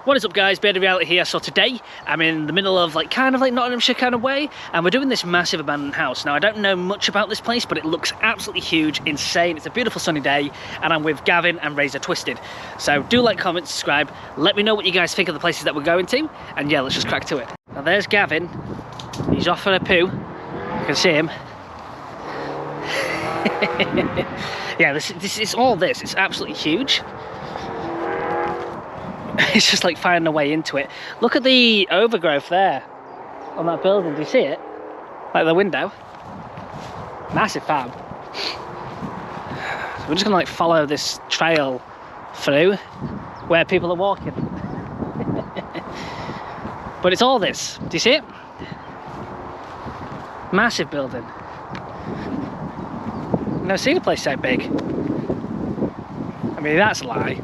What is up guys, BeardedReality here. So today I'm in the middle of kind of like Nottinghamshire kind of way, and we're doing this massive abandoned house. Now I don't know much about this place, but it looks absolutely huge, insane. It's a beautiful sunny day and I'm with Gavin and Razor Twisted. So do like, comment, subscribe, let me know what you guys think of the places that we're going to, and yeah, let's just crack to it. Now there's Gavin, he's off for a poo, you can see him. Yeah, this is all this, it's absolutely huge. It's just like finding a way into it. Look at the overgrowth there on that building, do you see it? Like the window. Massive farm. So we're just gonna like follow this trail through where people are walking. But it's all this, do you see it? Massive building. I've never seen a place so big. I mean, that's a lie.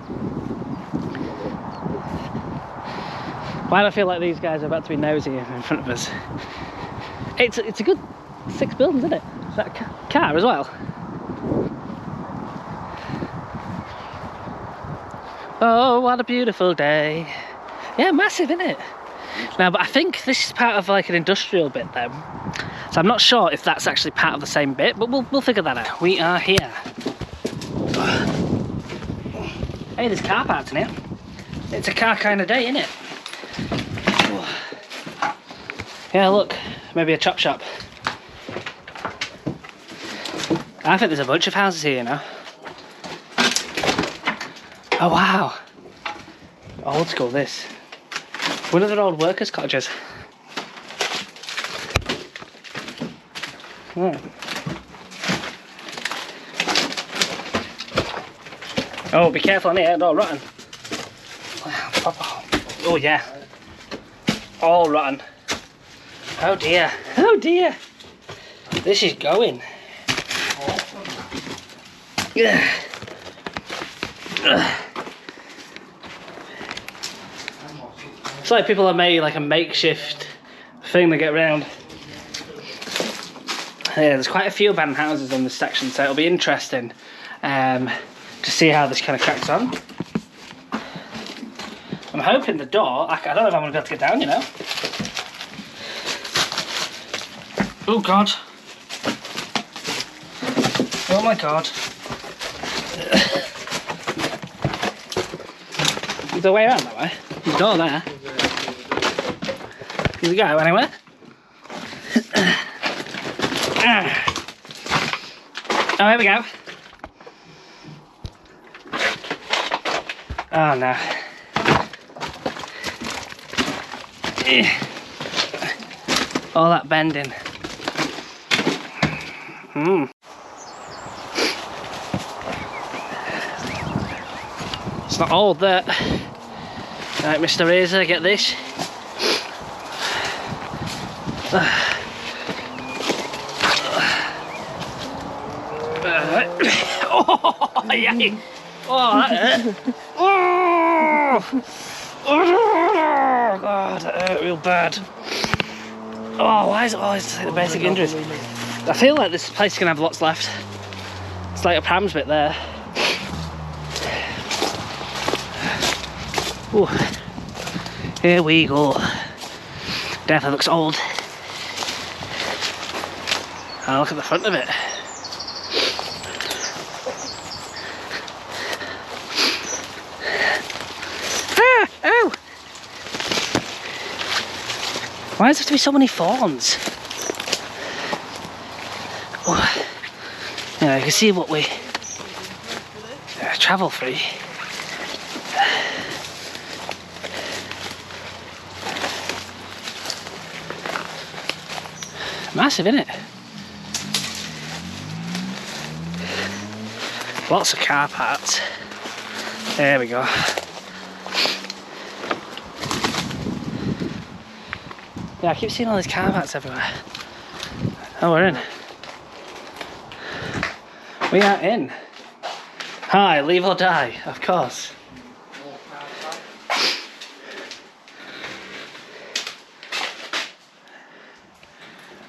Why do I feel like these guys are about to be nosy in front of us? It's a good 6 buildings, isn't it? Is that a car as well? Oh, what a beautiful day. Yeah, massive, isn't it? Now, but I think this is part of like an industrial bit then. So I'm not sure if that's actually part of the same bit, but we'll figure that out. We are here. Hey, there's car parks in it. It's a car kind of day, isn't it? Yeah, look, maybe a chop shop. I think there's a bunch of houses here, you know. Oh wow, old school this. One of the old workers' cottages. Oh. Oh, be careful in here, it's all rotten. Oh yeah, all rotten. Oh dear, oh dear. This is going. Yeah. It's like people have made like a makeshift thing to get around. Yeah, there's quite a few abandoned houses on this section, so it'll be interesting to see how this kind of cracks on. I'm hoping the door, I don't know if I'm going to be able to get down, you know. Oh god. Oh my god. Is there a way around that way? There's a door there. Can we go anywhere? Oh, here we go. Oh no. All that bending. It's not old that. Right, Mr. Razor, get this. Oh, yeah. Oh, that hurt. Oh, God, that hurt real bad. Oh, why is it always like the basic injuries? I feel like this place is going to have lots left. It's like a Pram's bit there. Ooh. Here we go. Definitely looks old. Oh, look at the front of it. Ah! Oh! Why does there have to be so many thorns? Oh. Yeah, you can see what we travel through. Massive, isn't it? Lots of car parks. There we go. Yeah, I keep seeing all these car parks everywhere. Oh, we're in. We are in. Hi, leave or die, of course.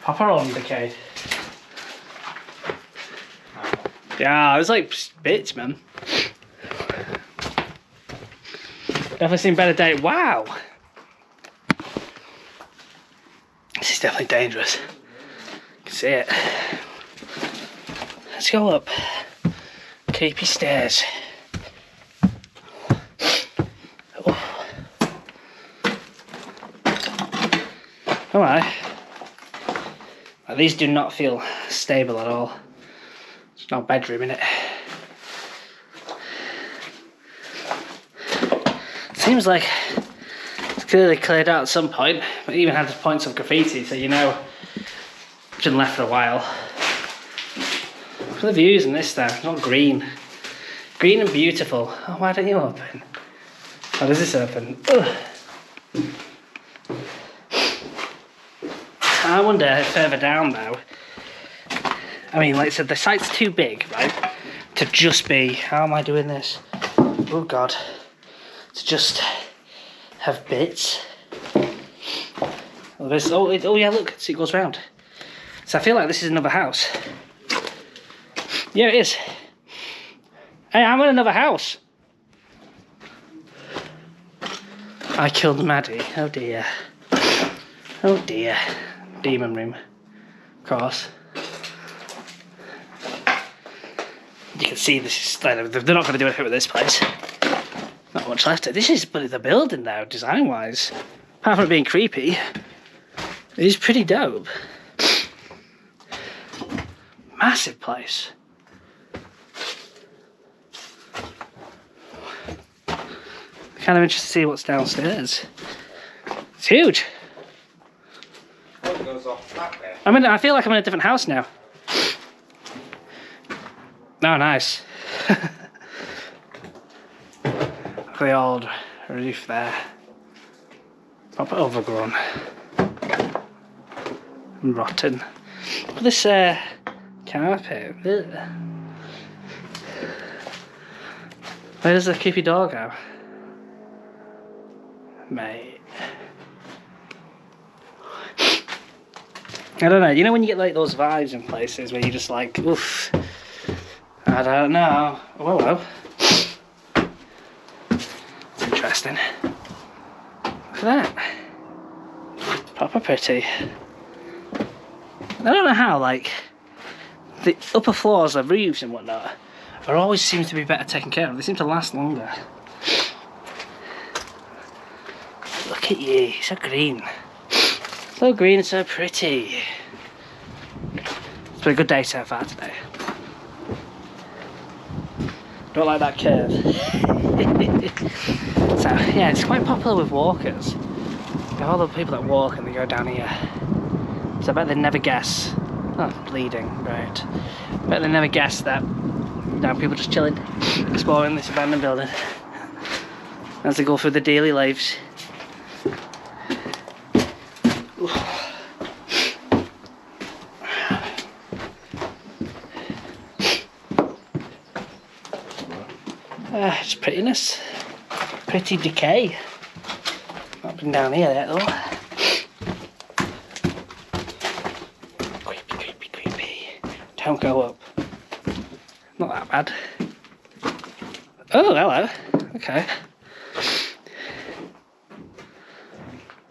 Proper old decay. Yeah, it was like bits, man. Definitely seen better day. Wow! This is definitely dangerous. You can see it. Let's go up. Creepy stairs. Oh. Alright. Well, these do not feel stable at all. There's no bedroom in it. Seems like it's clearly cleared out at some point, but even had points of graffiti, so you know it's been left for a while. Look at the views in this though, it's not green. Green and beautiful. Oh, why don't you open? Oh, does this open? Ugh. I wonder if further down though, I mean, like I said, the site's too big, right? To just be, how am I doing this? Oh God. To just have bits. Oh yeah, look, see, it goes round. So I feel like this is another house. Yeah, it is. Hey, I'm in another house. I killed Maddie. Oh dear. Oh dear. Demon room. Of course. You can see this is, they're not going to do anything with this place. Not much left. This is the building though, design wise. Apart from it being creepy, it is pretty dope. Massive place. Kind of interested to see what's downstairs. It's huge. What goes off that there? I feel like I'm in a different house now. Oh, nice. The old roof there. Proper overgrown. And rotten. Look at this carpet. Ugh. Where does the creepy door go? Mate. I don't know, you know when you get like those vibes in places where you're just like, oof, I don't know. Oh, hello. It's interesting. Look at that. Proper pretty. I don't know how, like, the upper floors, the roofs and whatnot, are always seem to be better taken care of. They seem to last longer. Look at you, so green. So green and so pretty. It's been a good day so far today. Don't like that curve. So yeah, it's quite popular with walkers. All the people that walk and they go down here. So I bet they never guess. Oh, bleeding, right. I bet they never guess that, you know, people just chilling, exploring this abandoned building as they go through their daily lives. It's prettiness. Pretty decay. Not been down here yet though. Creepy, creepy, creepy. Don't go up. Not that bad. Oh, hello. Okay.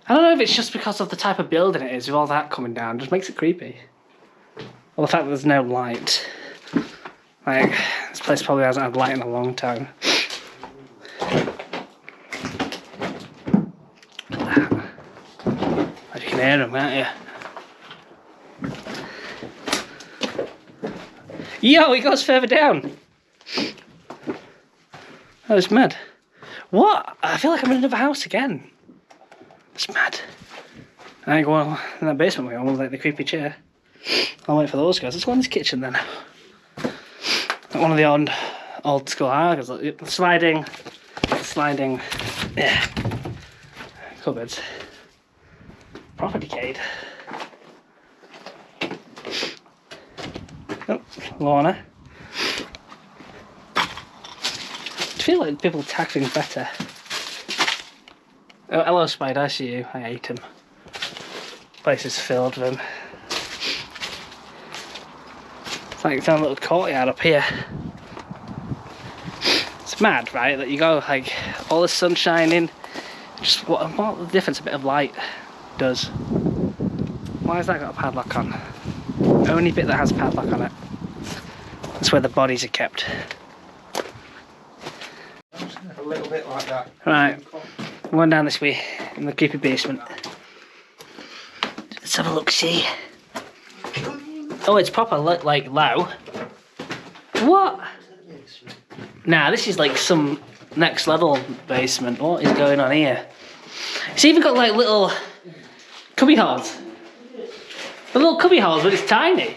I don't know if it's just because of the type of building it is, with all that coming down, just makes it creepy. Or the fact that there's no light. Like, this place probably hasn't had light in a long time. Look at that. You can hear them, can't you? Yo, it goes further down. Oh, it's mad. What? I feel like I'm in another house again. It's mad. I go on in that basement way, almost like the creepy chair. I'll wait for those guys. Let's go in this kitchen then. One of the old school houses. Sliding, yeah. Cupboards. Proper decayed. Oh, Lorna. I feel like people tag things better. Oh, hello Spider, I see you. I hate him. Place is filled with them. like its own little courtyard up here. It's mad, right? That you go like all the sun shining. Just what the difference a bit of light does. Why has that got a padlock on? Only bit that has a padlock on it. That's where the bodies are kept. A little bit like that. Right, going down this way in the creepy basement. Let's have a look, see. Oh, it's proper like low. What? Nah, this is like some next level basement. What is going on here? It's even got like little cubby holes. The little cubby holes, but it's tiny.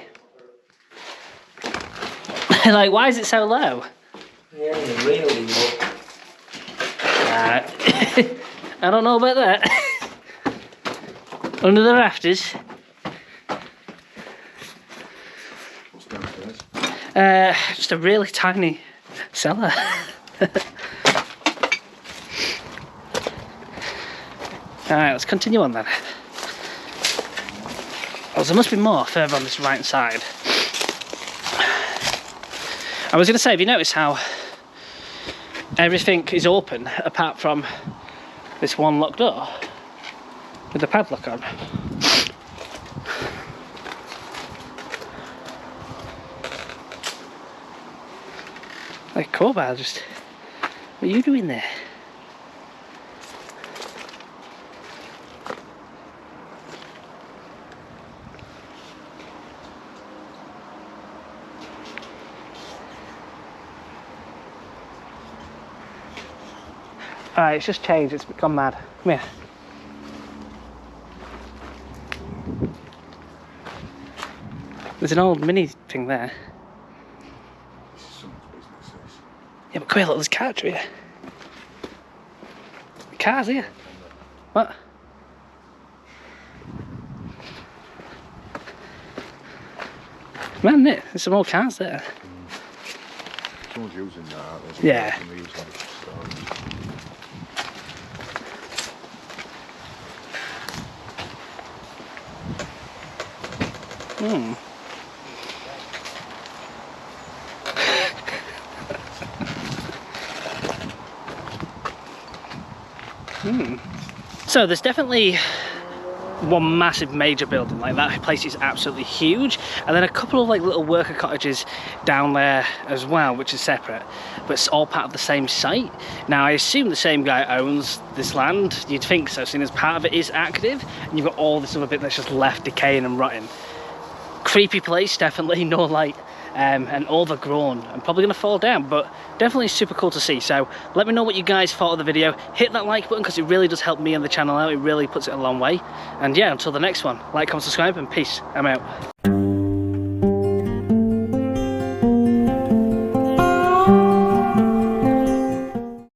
Like, why is it so low? Yeah, really low. I don't know about that. Under the rafters. What's downstairs? Just a really tiny cellar. Alright, let's continue on then. Oh, there must be more further on this right side. I was going to say, have you noticed how everything is open apart from this one locked door with the padlock on? Like, Corbell, just, what are you doing there? Alright, it's just changed, it's gone mad. Come here. There's an old mini thing there. This is someone's business, this. Yeah, but come here, look, there's a car here. The car's here. What? Man, there's some old cars there. Someone's using that, aren't they? Yeah. Hmm. So there's definitely one massive major building, like that place is absolutely huge, and then a couple of like little worker cottages down there as well, which is separate, but it's all part of the same site. Now I assume the same guy owns this land, you'd think so, seeing as part of it is active and you've got all this other bit that's just left decaying and rotting. Creepy place, definitely, no light, and overgrown and probably gonna fall down, but definitely super cool to see. So let me know what you guys thought of the video. Hit that like button because it really does help me and the channel out. It really puts it a long way. And yeah, until the next one, like, comment, subscribe, and peace. I'm out.